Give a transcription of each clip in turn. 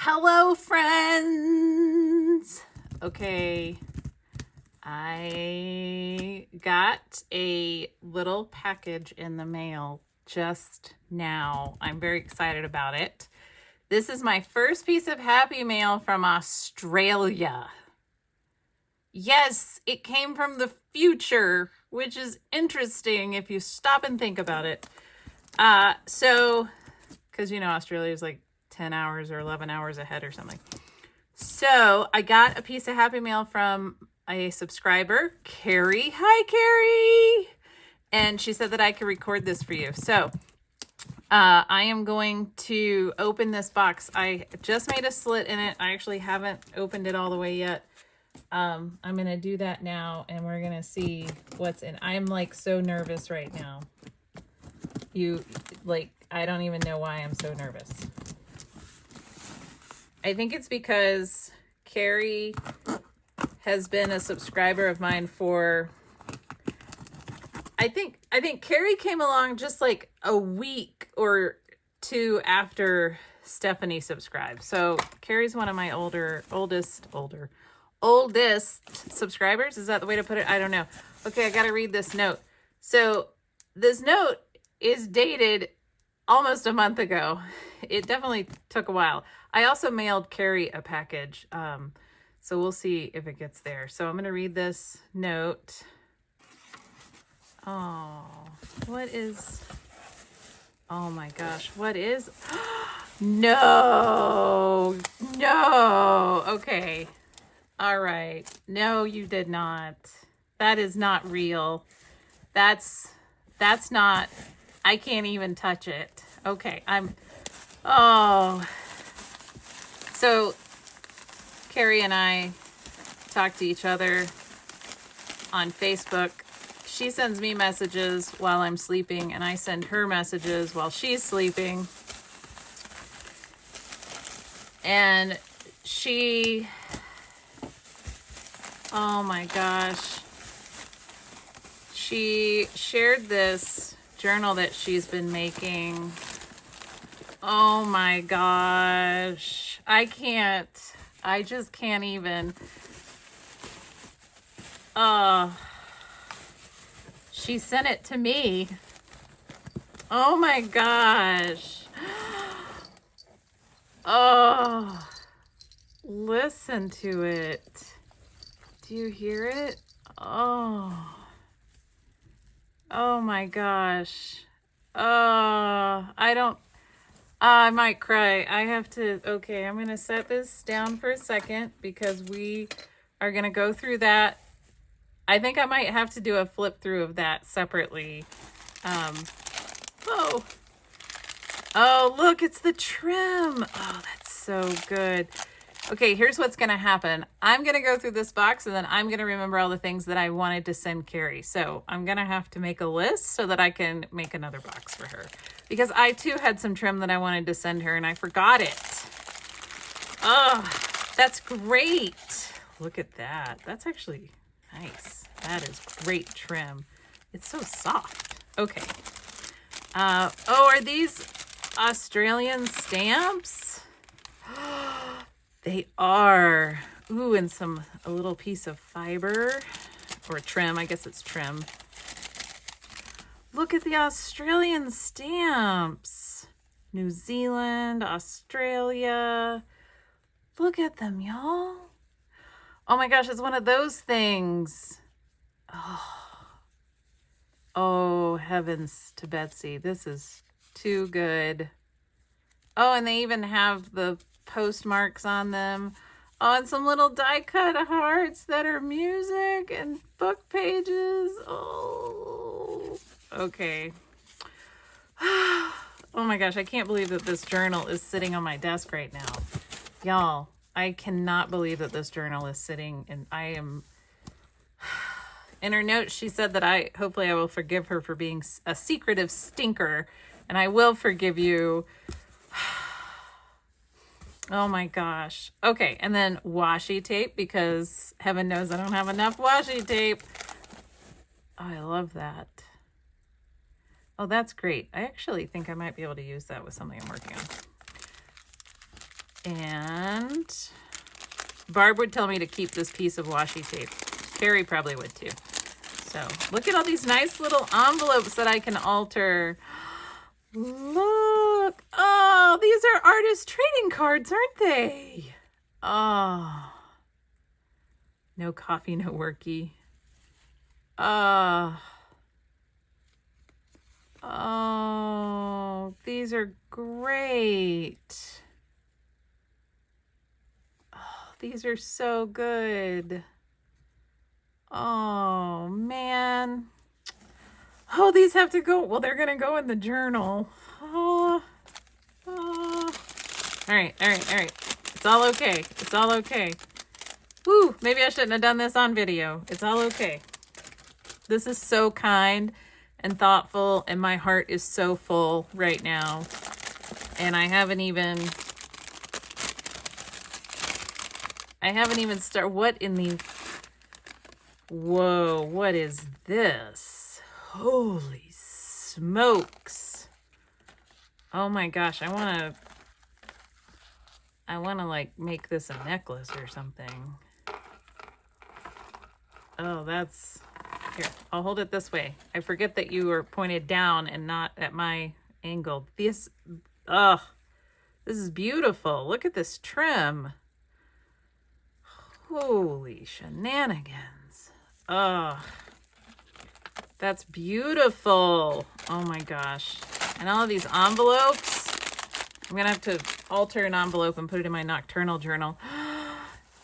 Hello, friends. Okay, I got a little package in the mail just now. I'm very excited about it. This is my first piece of Happy Mail from Australia. Yes, it came from the future, which is interesting if you stop and think about it. Because Australia is like 10 hours or 11 hours ahead or something. So I got a piece of Happy Mail from a subscriber, Carrie. Hi, Carrie. And she said that I could record this for you. So I am going to open this box. I just made a slit in it. I actually haven't opened it all the way yet. I'm going to do that now, and we're going to see what's in. I'm like so nervous right now. I don't even know why I'm so nervous. I think it's because Carrie has been a subscriber of mine for, I think Carrie came along just like a week or two after Stephanie subscribed. So Carrie's one of my oldest subscribers. Is that the way to put it? I don't know. Okay, I got to read this note. So this note is dated almost a month ago. It definitely took a while. I also mailed Carrie a package. So we'll see if it gets there. So I'm going to read this note. Oh, oh my gosh, what is, no, okay. All right. No, you did not. That is not real. That's not, I can't even touch it. Okay, so Carrie and I talk to each other on Facebook. She sends me messages while I'm sleeping, and I send her messages while she's sleeping. And oh my gosh, she shared this journal that she's been making. Oh my gosh, I just can't even. She sent it to me. Oh my gosh. Oh, listen to it. Do you hear it? Oh my gosh. I might cry. Okay, I'm going to set this down for a second because we are going to go through that. I think I might have to do a flip through of that separately. Oh, look, it's the trim. Oh, that's so good. Okay, here's what's going to happen. I'm going to go through this box, and then I'm going to remember all the things that I wanted to send Carrie. So I'm going to have to make a list so that I can make another box for her. Because I, too, had some trim that I wanted to send her, and I forgot it. Oh, that's great. Look at that. That's actually nice. That is great trim. It's so soft. Okay. Are these Australian stamps? They are. Ooh, and a little piece of fiber or trim. I guess it's trim. Look at the Australian stamps. New Zealand, Australia. Look at them, y'all. Oh my gosh, it's one of those things. Oh, heavens to Betsy. This is too good. Oh, and they even have the postmarks on them. Oh, and some little die-cut hearts that are music and book pages. Oh, okay. Oh my gosh, I can't believe that this journal is sitting on my desk right now. Y'all, I cannot believe that this journal is sitting, and I am... In her note, she said that hopefully I will forgive her for being a secretive stinker, and I will forgive you. Oh my gosh. Okay, and then washi tape, because heaven knows I don't have enough washi tape. Oh, I love that. Oh, that's great. I actually think I might be able to use that with something I'm working on. And Barb would tell me to keep this piece of washi tape. Carrie probably would too. So look at all these nice little envelopes that I can alter. Look. Oh, these are artist trading cards, aren't they? Oh. No coffee, no worky. Oh, these are great. Oh, these are so good. Oh, man. Oh, these have to go. Well, they're going to go in the journal. Oh. All right. It's all okay. It's all okay. Whew, maybe I shouldn't have done this on video. It's all okay. This is so kind and thoughtful, and my heart is so full right now. And I haven't even started. What in the... Whoa, what is this? Holy smokes. Oh my gosh, I want to like make this a necklace or something. Oh, that's... Here, I'll hold it this way. I forget that you are pointed down and not at my angle. This is beautiful. Look at this trim. Holy shenanigans. That's beautiful. Oh my gosh. And all of these envelopes. I'm going to have to alter an envelope and put it in my nocturnal journal.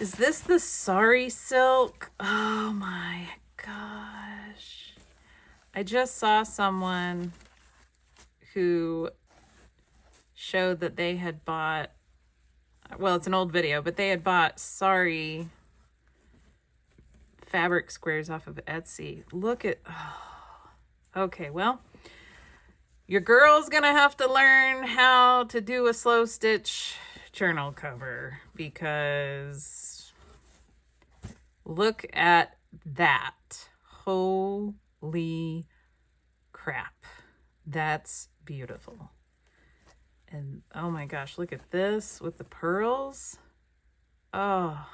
Is this the sari silk? Oh my gosh. I just saw someone who showed that they had bought, well, it's an old video, but they had bought sari fabric squares off of Etsy. Look at, okay, well, your girl's gonna have to learn how to do a slow stitch journal cover, because look at that. Holy crap. That's beautiful. And oh my gosh, look at this with the pearls. Oh,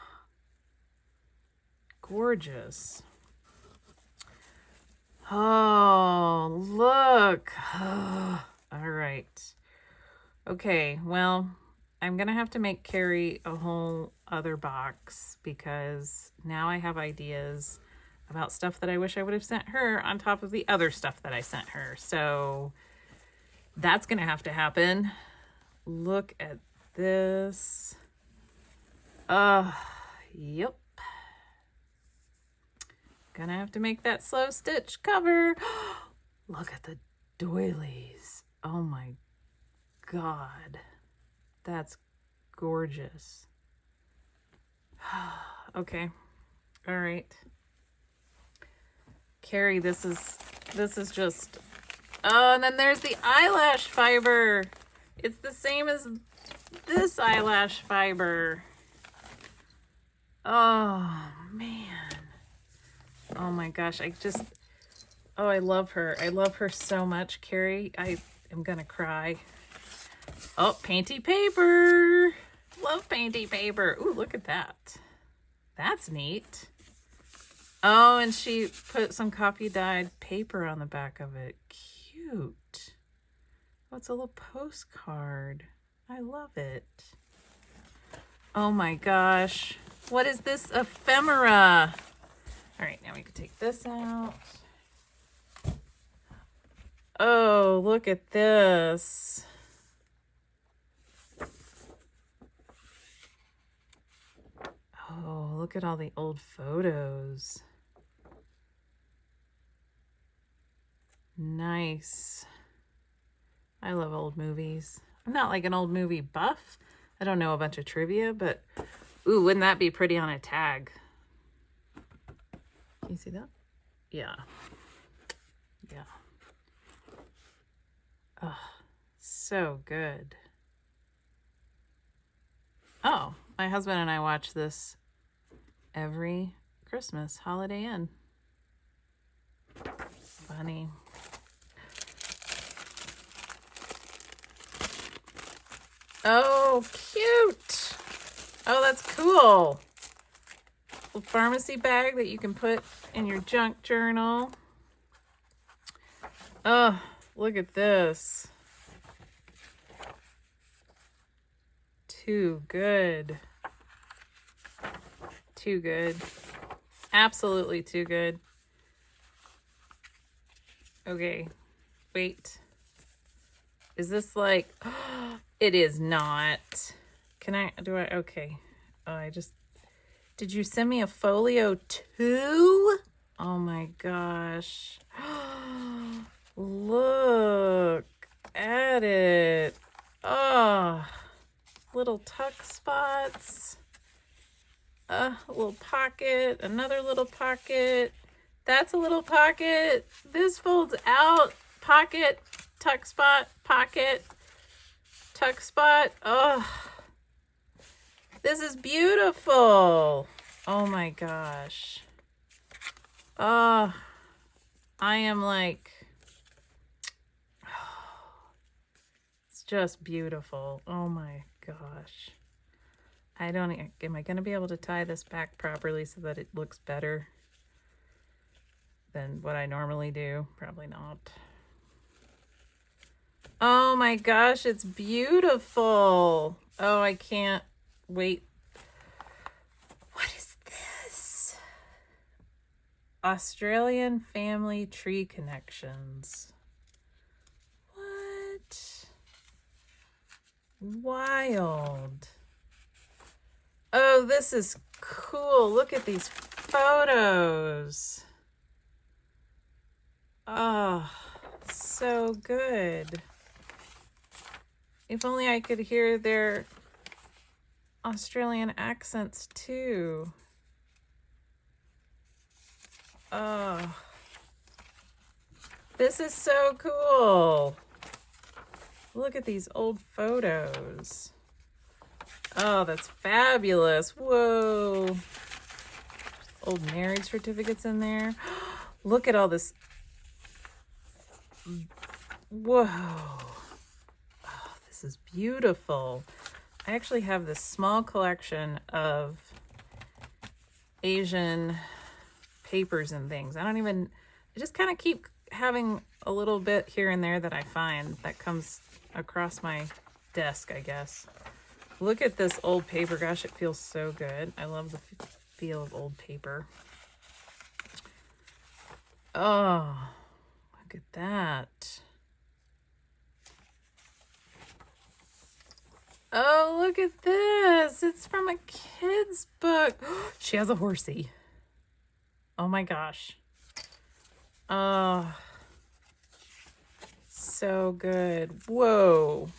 gorgeous. Oh, look. Oh, all right. Okay, well, I'm going to have to make Carrie a whole other box, because now I have ideas about stuff that I wish I would have sent her on top of the other stuff that I sent her. So that's going to have to happen. Look at this. Yep. Gonna have to make that slow stitch cover. Look at the doilies. Oh my God. That's gorgeous. Okay. All right. Carrie, this is just... Oh, and then there's the eyelash fiber. It's the same as this eyelash fiber. Oh, man. Oh my gosh, I love her. I love her so much, Carrie. I am gonna cry. Oh, painty paper. Love painty paper. Ooh, look at that. That's neat. Oh, and she put some coffee dyed paper on the back of it. Cute. Oh, it's a little postcard. I love it. Oh my gosh. What is this ephemera? All right, now we can take this out. Oh, look at this. Oh, look at all the old photos. Nice. I love old movies. I'm not like an old movie buff. I don't know a bunch of trivia, but ooh, wouldn't that be pretty on a tag? Can you see that? Yeah. Yeah. Oh, so good. Oh, my husband and I watch this every Christmas, Holiday Inn. Funny. Oh, cute. Oh, that's cool. A pharmacy bag that you can put in your junk journal. Oh, look at this. Too good. Too good. Absolutely too good. Okay, wait. Is this like, it is not. Okay. Oh, did you send me a folio too? Oh my gosh. Look at it. Oh, little tuck spots. A little pocket, another little pocket. That's a little pocket. This folds out. Pocket, tuck spot, pocket, tuck spot. Oh, this is beautiful. Oh my gosh. Oh, I am like, it's just beautiful. Oh my gosh. am I going to be able to tie this back properly so that it looks better than what I normally do? Probably not. Oh my gosh, it's beautiful. Oh, I can't wait. What is this? Australian Family Tree Connections. What? Wild. Oh, this is cool. Look at these photos. Oh, so good. If only I could hear their Australian accents too. Oh, this is so cool. Look at these old photos. Oh, that's fabulous. Whoa. Old marriage certificates in there. Look at all this. Whoa. Oh, this is beautiful. I actually have this small collection of Asian papers and things. I just kind of keep having a little bit here and there that I find that comes across my desk, I guess. Look at this old paper. Gosh, it feels so good. I love the feel of old paper. Oh, look at that. Oh, look at this. It's from a kid's book. She has a horsey. Oh my gosh. Oh, so good. Whoa.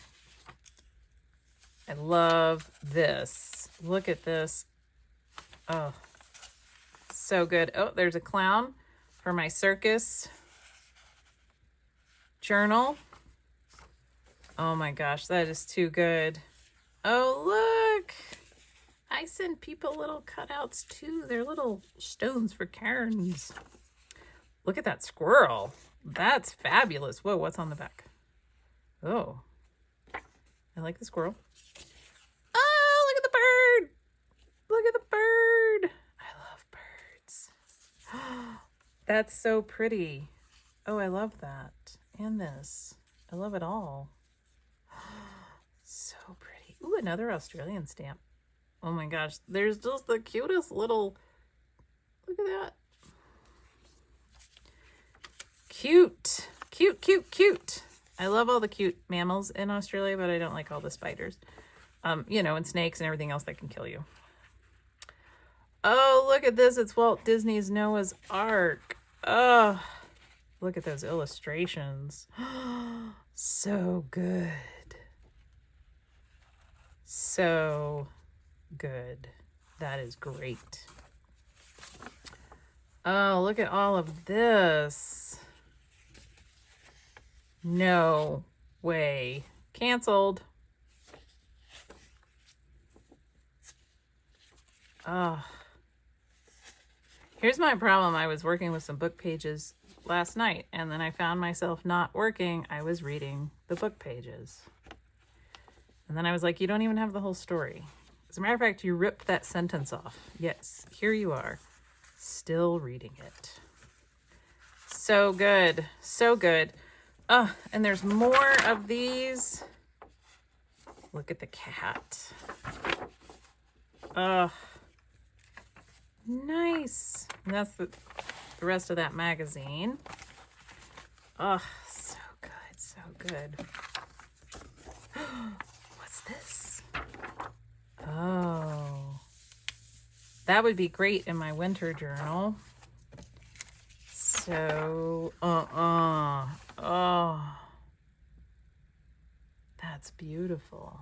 I love this. Look at this. Oh, so good. Oh, there's a clown for my circus journal. Oh my gosh, that is too good. Oh, look. I send people little cutouts too. They're little stones for cairns. Look at that squirrel. That's fabulous. Whoa, what's on the back? Oh, I like the squirrel. Oh, look at the bird. Look at the bird. I love birds. That's so pretty. Oh, I love that. And this. I love it all. So pretty. Ooh, another Australian stamp. Oh my gosh. There's just the cutest little... Look at that. Cute. Cute, cute, cute. I love all the cute mammals in Australia, but I don't like all the spiders. And snakes and everything else that can kill you. Oh, look at this. It's Walt Disney's Noah's Ark. Oh, look at those illustrations. So good. So good. That is great. Oh, look at all of this. No way. Canceled. Oh. Here's my problem. I was working with some book pages last night, and then I found myself not working. I was reading the book pages. And then I was like, you don't even have the whole story. As a matter of fact, you ripped that sentence off. Yes, here you are, still reading it. So good. So good. Oh, and there's more of these. Look at the cat. Oh, nice. And that's the rest of that magazine. Oh, so good. So good. What's this? Oh, that would be great in my winter journal. So, oh, that's beautiful.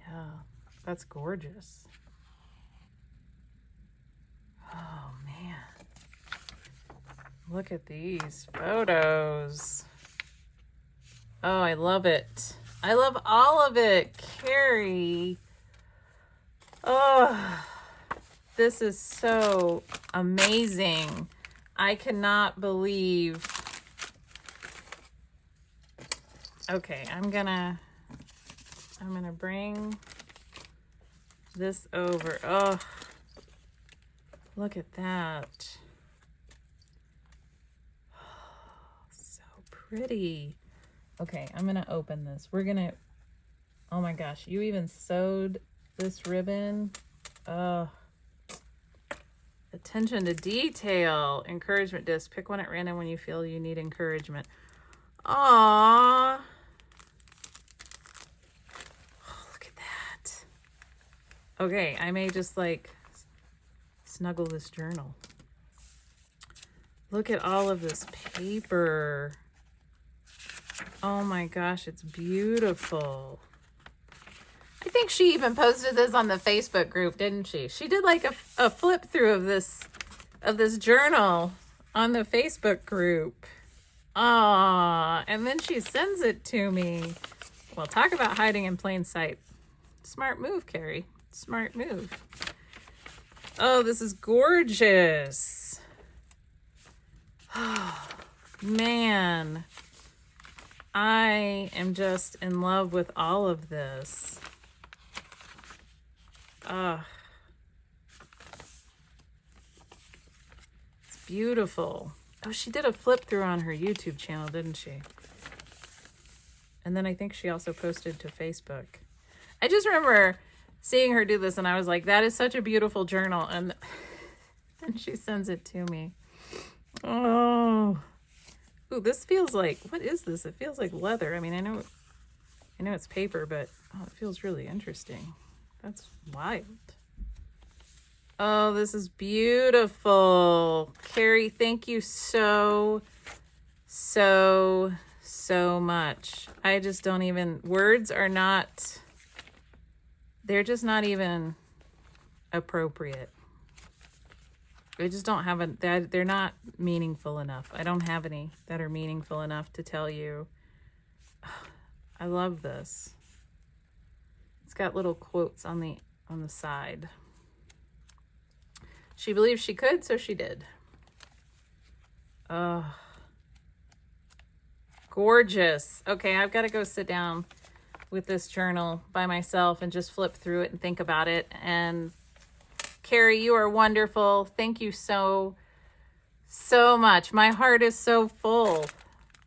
Yeah, that's gorgeous. Oh, man. Look at these photos. Oh, I love it. I love all of it, Carrie. Oh, this is so amazing. I cannot believe. Okay, I'm gonna bring this over. Oh, look at that. Oh, so pretty. Okay, I'm gonna open this. Oh my gosh, you even sewed this ribbon. Oh, attention to detail. Encouragement disc. Pick one at random when you feel you need encouragement. Aww. Oh, look at that. Okay, I may just like snuggle this journal. Look at all of this paper. Oh my gosh, it's beautiful. I think she even posted this on the Facebook group, didn't she? She did like a flip through of this journal on the Facebook group. Ah, and then she sends it to me. Well, talk about hiding in plain sight. Smart move, Carrie. Smart move. Oh, this is gorgeous. Oh, man. I am just in love with all of this. It's beautiful. Oh, she did a flip through on her YouTube channel, didn't she? And then I think she also posted to Facebook. I just remember seeing her do this and I was like, that is such a beautiful journal. And then she sends it to me. Oh. Ooh, this feels like, what is this? It feels like leather. I mean, I know it's paper, but oh, it feels really interesting. That's wild. Oh, this is beautiful. Carrie, thank you so much. I just don't even, words are not, they're just not even appropriate. I just don't have they're not meaningful enough. I don't have any that are meaningful enough to tell you. I love this. It's got little quotes on the side. She believed she could, so she did. Oh, gorgeous. Okay, I've got to go sit down with this journal by myself and just flip through it and think about it. And Carrie, you are wonderful. Thank you so much. My heart is so full.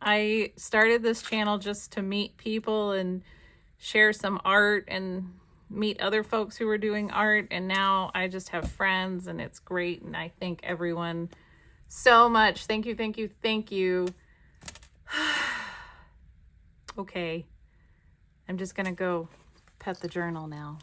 I started this channel just to meet people and share some art and meet other folks who are doing art. And now I just have friends and it's great. And I thank everyone so much. Thank you, thank you, thank you. Okay. I'm just going to go pet the journal now.